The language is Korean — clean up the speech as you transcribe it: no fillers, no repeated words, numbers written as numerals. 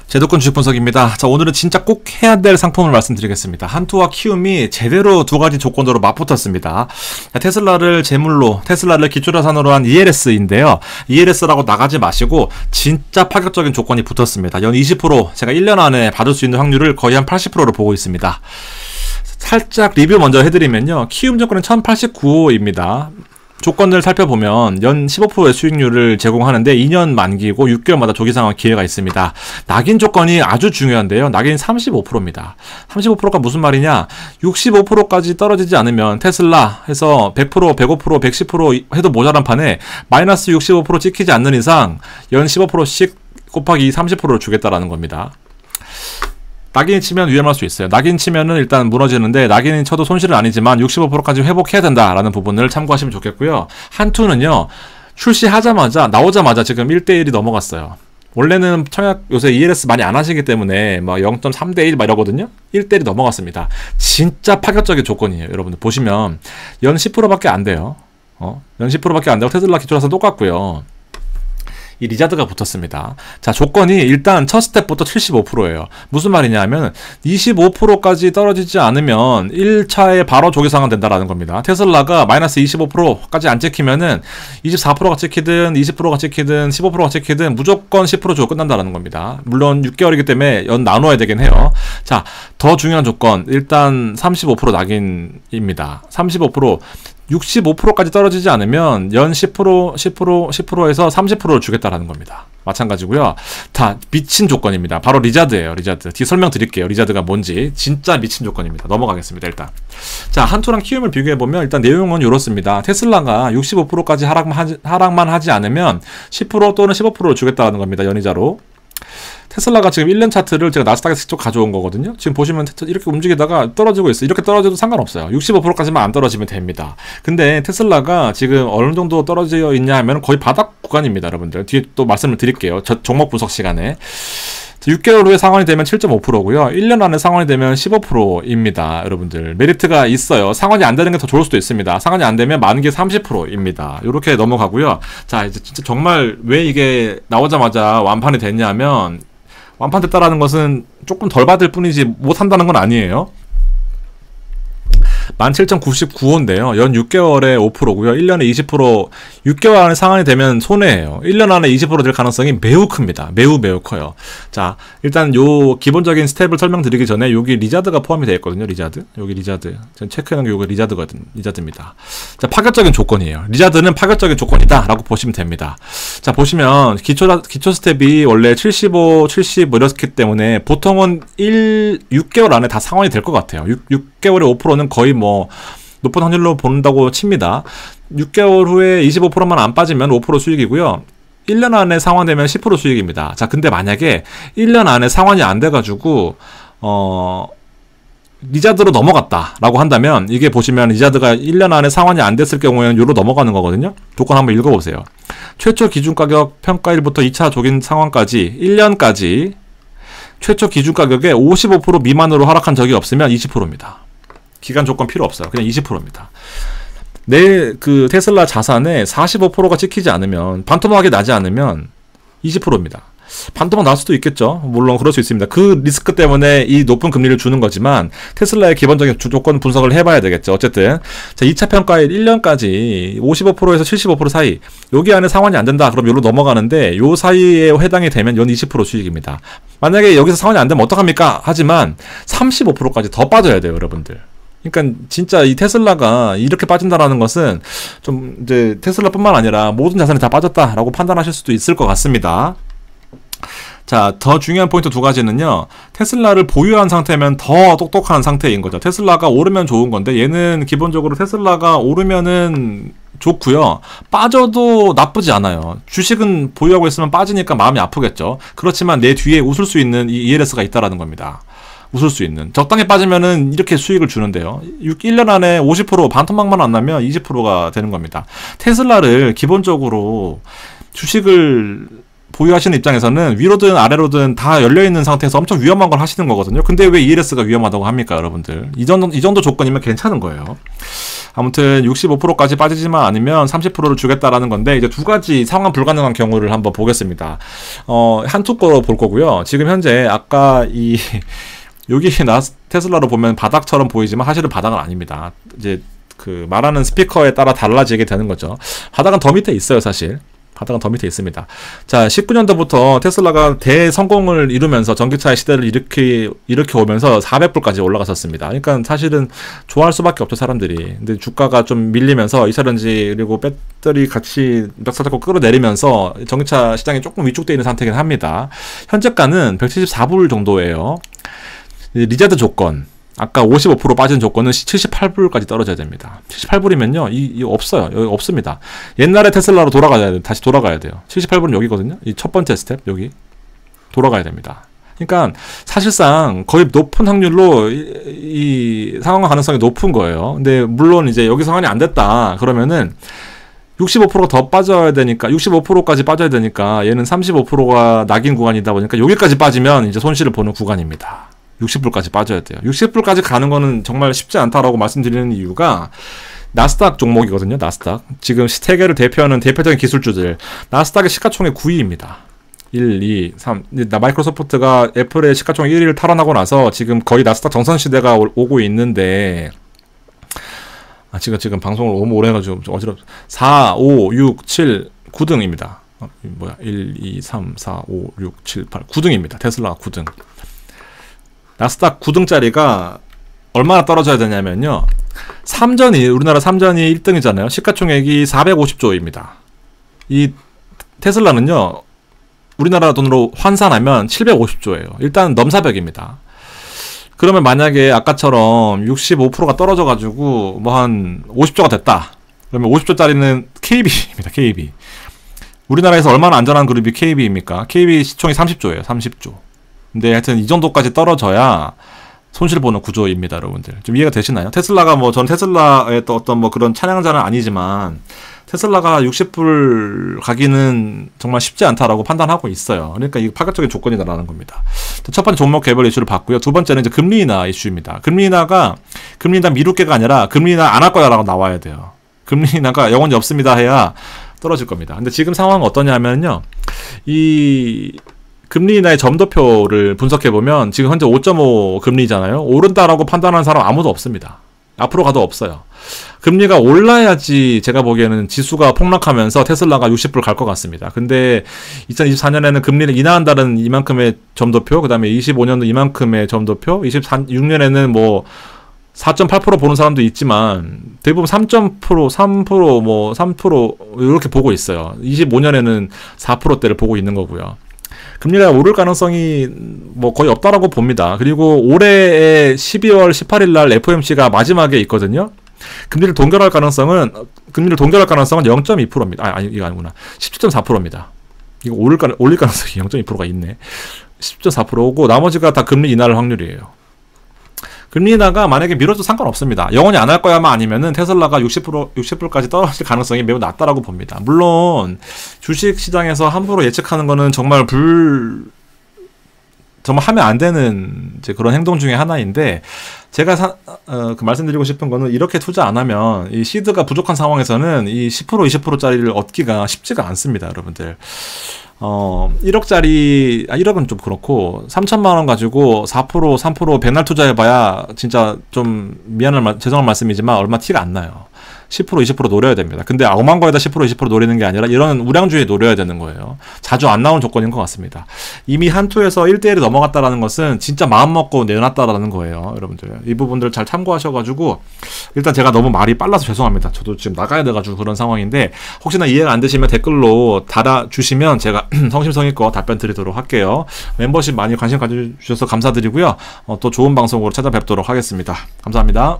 제도권 주식 분석입니다. 자, 오늘은 진짜 꼭 해야 될 상품을 말씀드리겠습니다. 한투와 키움이 제대로 두 가지 조건으로 맞붙었습니다. 테슬라를 제물로, 테슬라를 기초자산으로 한 ELS인데요. ELS라고 나가지 마시고 진짜 파격적인 조건이 붙었습니다. 연 20%, 제가 1년 안에 받을 수 있는 확률을 거의 한 80%로 보고 있습니다. 살짝 리뷰 먼저 해드리면요. 키움증권은 1089호입니다. 조건을 살펴보면 연 15%의 수익률을 제공하는데 2년 만기고 6개월마다 조기상환 기회가 있습니다. 낙인 조건이 아주 중요한데요. 낙인 35%입니다. 35%가 무슨 말이냐? 65%까지 떨어지지 않으면 테슬라 해서 100%, 105%, 110% 해도 모자란 판에 마이너스 65% 찍히지 않는 이상 연 15%씩 곱하기 30%를 주겠다라는 겁니다. 낙인 치면 위험할 수 있어요. 낙인 치면은 일단 무너지는데 낙인 쳐도 손실은 아니지만 65%까지 회복해야 된다라는 부분을 참고하시면 좋겠고요. 한투는요. 나오자마자 지금 1대1이 넘어갔어요. 원래는 청약 요새 ELS 많이 안 하시기 때문에 막 0.3대1 막 이러거든요. 1대1이 넘어갔습니다. 진짜 파격적인 조건이에요. 여러분들 보시면 연 10%밖에 안 돼요. 연 10%밖에 안 되고 테슬라 기초라서 똑같고요. 이 리자드가 붙었습니다. 자, 조건이 일단 첫 스텝부터 75%예요. 무슨 말이냐 하면 25%까지 떨어지지 않으면 1차에 바로 조기상환 된다라는 겁니다. 테슬라가 마이너스 25%까지 안 찍히면은 24%가 찍히든 20%가 찍히든 15%가 찍히든 무조건 10% 주고 끝난다라는 겁니다. 물론 6개월이기 때문에 연 나눠야 되긴 해요. 자, 더 중요한 조건 일단 35% 낙인입니다. 35% 65%까지 떨어지지 않으면 연 10%에서 30%를 주겠다라는 겁니다. 마찬가지고요. 다 미친 조건입니다. 바로 리자드예요. 리자드. 뒤 설명드릴게요. 리자드가 뭔지. 진짜 미친 조건입니다. 넘어가겠습니다. 일단. 자, 한투랑 키움을 비교해보면 일단 내용은 이렇습니다. 테슬라가 65%까지 하락만 하지 않으면 10% 또는 15%를 주겠다라는 겁니다. 연이자로. 테슬라가 지금 1년 차트를 제가 나스닥에서 직접 가져온 거거든요. 지금 보시면 이렇게 움직이다가 떨어지고 있어요. 이렇게 떨어져도 상관없어요. 65%까지만 안 떨어지면 됩니다. 근데 테슬라가 지금 어느 정도 떨어져 있냐 하면 거의 바닥 구간입니다. 여러분들. 뒤에 또 말씀을 드릴게요. 종목 분석 시간에. 6개월 후에 상환이 되면 7.5%고요. 1년 안에 상환이 되면 15%입니다. 여러분들. 메리트가 있어요. 상환이 안 되는 게 더 좋을 수도 있습니다. 상환이 안 되면 만기 30%입니다. 이렇게 넘어가고요. 자, 이제 진짜 정말 왜 이게 나오자마자 완판이 됐냐면 완판됐다라는 것은 조금 덜 받을 뿐이지 못한다는 건 아니에요. 17,099호인데요. 연 6개월에 5%고요. 1년에 20%, 6개월 안에 상환이 되면 손해예요. 1년 안에 20% 될 가능성이 매우 큽니다. 매우 커요. 자, 일단 요 기본적인 스텝을 설명드리기 전에 여기 리자드가 포함이 되어 있거든요. 리자드. 여기 리자드. 제가 체크해놓은 게 여기 리자드입니다. 자, 파격적인 조건이에요. 리자드는 파격적인 조건이다 라고 보시면 됩니다. 자, 보시면 기초 스텝이 원래 75, 70 이렇기 때문에 보통은 6개월 안에 다 상환이 될 것 같아요. 6개월에 5%는 거의 뭐 높은 확률로 본다고 칩니다. 6개월 후에 25%만 안 빠지면 5% 수익이고요. 1년 안에 상환되면 10% 수익입니다. 자, 근데 만약에 1년 안에 상환이 안 돼가지고 리자드로 넘어갔다라고 한다면 이게 보시면 리자드가 1년 안에 상환이 안 됐을 경우에는 요로 넘어가는 거거든요. 조건 한번 읽어보세요. 최초 기준가격 평가일부터 2차 조기 상환까지 1년까지 최초 기준가격의 55% 미만으로 하락한 적이 없으면 20%입니다. 기간 조건 필요 없어요. 그냥 20%입니다. 내 그 테슬라 자산에 45%가 찍히지 않으면 반토막이 나지 않으면 20%입니다. 반토막 날 수도 있겠죠. 물론 그럴 수 있습니다. 그 리스크 때문에 이 높은 금리를 주는 거지만 테슬라의 기본적인 조건 분석을 해봐야 되겠죠. 어쨌든 자, 2차 평가일 1년까지 55%에서 75% 사이 여기 안에 상환이 안 된다. 그럼 여기로 넘어가는데 요 사이에 해당이 되면 연 20% 수익입니다. 만약에 여기서 상환이 안 되면 어떡합니까? 하지만 35%까지 더 빠져야 돼요. 여러분들. 그러니까 진짜 이 테슬라가 이렇게 빠진다라는 것은 좀 이제 테슬라뿐만 아니라 모든 자산이 다 빠졌다라고 판단하실 수도 있을 것 같습니다. 자, 더 중요한 포인트 두 가지는요. 테슬라를 보유한 상태면 더 똑똑한 상태인 거죠. 테슬라가 오르면 좋은 건데 얘는 기본적으로 테슬라가 오르면은 좋고요. 빠져도 나쁘지 않아요. 주식은 보유하고 있으면 빠지니까 마음이 아프겠죠. 그렇지만 내 뒤에 웃을 수 있는 이 ELS가 있다라는 겁니다. 웃을 수 있는. 적당히 빠지면은 이렇게 수익을 주는데요. 1년 안에 50% 반토막만 안 나면 20%가 되는 겁니다. 테슬라를 기본적으로 주식을 보유하시는 입장에서는 위로든 아래로든 다 열려있는 상태에서 엄청 위험한 걸 하시는 거거든요. 근데 왜 ELS가 위험하다고 합니까, 여러분들? 이 정도 조건이면 괜찮은 거예요. 아무튼 65%까지 빠지지만 않으면 30%를 주겠다라는 건데, 이제 두 가지 상황 불가능한 경우를 한번 보겠습니다. 한투 거로 볼 거고요. 지금 현재 아까 여기 테슬라로 보면 바닥처럼 보이지만 사실은 바닥은 아닙니다. 이제 그 말하는 스피커에 따라 달라지게 되는 거죠. 바닥은 더 밑에 있어요, 사실. 바닥은 더 밑에 있습니다. 자, 19년도부터 테슬라가 대성공을 이루면서 전기차의 시대를 일으켜 오면서 400불까지 올라갔었습니다. 그러니까 사실은 좋아할 수밖에 없죠, 사람들이. 근데 주가가 좀 밀리면서 2차 전지 그리고 배터리 같이 멱살 잡고 끌어내리면서 전기차 시장이 조금 위축되어 있는 상태긴 합니다. 현재가는 174불 정도예요. 리자드 조건, 아까 55% 빠진 조건은 78불까지 떨어져야 됩니다. 78불이면요, 이거 없어요. 여기 없습니다. 옛날에 테슬라로 다시 돌아가야 돼요. 78불은 여기거든요. 이 첫 번째 스텝, 여기. 돌아가야 됩니다. 그러니까, 사실상 거의 높은 확률로 이 상황 가능성이 높은 거예요. 근데, 물론 이제 여기 상황이 안 됐다. 그러면은, 65%가 더 빠져야 되니까, 65%까지 빠져야 되니까, 얘는 35%가 낙인 구간이다 보니까, 여기까지 빠지면 이제 손실을 보는 구간입니다. 60불까지 빠져야 돼요. 60불까지 가는 거는 정말 쉽지 않다라고 말씀드리는 이유가 나스닥 종목이거든요. 나스닥. 지금 세계를 대표하는 대표적인 기술주들. 나스닥의 시가총액 9위입니다. 1, 2, 3. 마이크로소프트가 애플의 시가총액 1위를 탈환하고 나서 지금 거의 나스닥 정선시대가 오고 있는데, 지금 방송을 너무 오래 해가지고 좀 어지럽. 4, 5, 6, 7, 9등입니다. 1, 2, 3, 4, 5, 6, 7, 8. 9등입니다. 테슬라가 9등. 나스닥 9등짜리가 얼마나 떨어져야 되냐면요. 우리나라 삼전이 1등이잖아요. 시가총액이 450조입니다. 이 테슬라는요, 우리나라 돈으로 환산하면 750조예요. 일단 넘사벽입니다. 그러면 만약에 아까처럼 65%가 떨어져가지고 뭐 한 50조가 됐다. 그러면 50조짜리는 KB입니다. KB. 우리나라에서 얼마나 안전한 그룹이 KB입니까? KB 시총이 30조예요. 30조. 근데 하여튼 이 정도까지 떨어져야 손실 보는 구조입니다, 여러분들. 좀 이해가 되시나요? 테슬라가 전 테슬라의 또 어떤 뭐 그런 찬양자는 아니지만, 테슬라가 60불 가기는 정말 쉽지 않다라고 판단하고 있어요. 그러니까 이게 파격적인 조건이다라는 겁니다. 첫 번째 종목 개별 이슈를 봤고요. 두 번째는 이제 금리 인하 이슈입니다. 금리 인하 미룰게가 아니라 금리 인하 안 할 거야라고 나와야 돼요. 금리 인하가 영원히 없습니다 해야 떨어질 겁니다. 근데 지금 상황은 어떠냐면요. 금리 인하의 점도표를 분석해보면 지금 현재 5.5 금리잖아요. 오른다라고 판단하는 사람 아무도 없습니다. 앞으로 가도 없어요. 금리가 올라야지 제가 보기에는 지수가 폭락하면서 테슬라가 60불 갈 것 같습니다. 근데 2024년에는 금리를 인하한다는 이만큼의 점도표, 그 다음에 25년도 이만큼의 점도표, 26년에는 뭐 4.8% 보는 사람도 있지만 대부분 3%, 3% 이렇게 보고 있어요. 25년에는 4%대를 보고 있는 거고요. 금리가 오를 가능성이 뭐 거의 없다라고 봅니다. 그리고 올해의 12월 18일 날 FOMC가 마지막에 있거든요. 금리를 동결할 가능성은 0.2%입니다. 이거 아니구나. 17.4%입니다. 이거 올릴 가능성이 0.2%가 있네. 10.4%고 나머지가 다 금리 인하할 확률이에요. 금리 인하가 만약에 미뤄도 상관없습니다. 영원히 안 할 거야만 아니면은 테슬라가 60불까지 떨어질 가능성이 매우 낮다라고 봅니다. 물론 주식 시장에서 함부로 예측하는 거는 정말 정말 하면 안 되는 이제 그런 행동 중에 하나인데, 제가 말씀드리고 싶은 거는 이렇게 투자 안 하면 이 시드가 부족한 상황에서는 이 10%, 20%짜리를 얻기가 쉽지가 않습니다, 여러분들. 1억은 좀 그렇고 3천만 원 가지고 4%, 3% 백날 투자해봐야 진짜 좀 죄송한 말씀이지만 얼마 티가 안 나요. 10%, 20% 노려야 됩니다. 근데 엄한 거에다 10%, 20% 노리는 게 아니라 이런 우량주에 노려야 되는 거예요. 자주 안 나오는 조건인 것 같습니다. 이미 한투에서 1대1이 넘어갔다라는 것은 진짜 마음 먹고 내놨다라는 거예요. 여러분들. 이 부분들 잘 참고하셔가지고, 일단 제가 너무 말이 빨라서 죄송합니다. 저도 지금 나가야 돼가지고 그런 상황인데, 혹시나 이해가 안 되시면 댓글로 달아주시면 제가 성심성의껏 답변 드리도록 할게요. 멤버십 많이 관심 가져주셔서 감사드리고요. 또 좋은 방송으로 찾아뵙도록 하겠습니다. 감사합니다.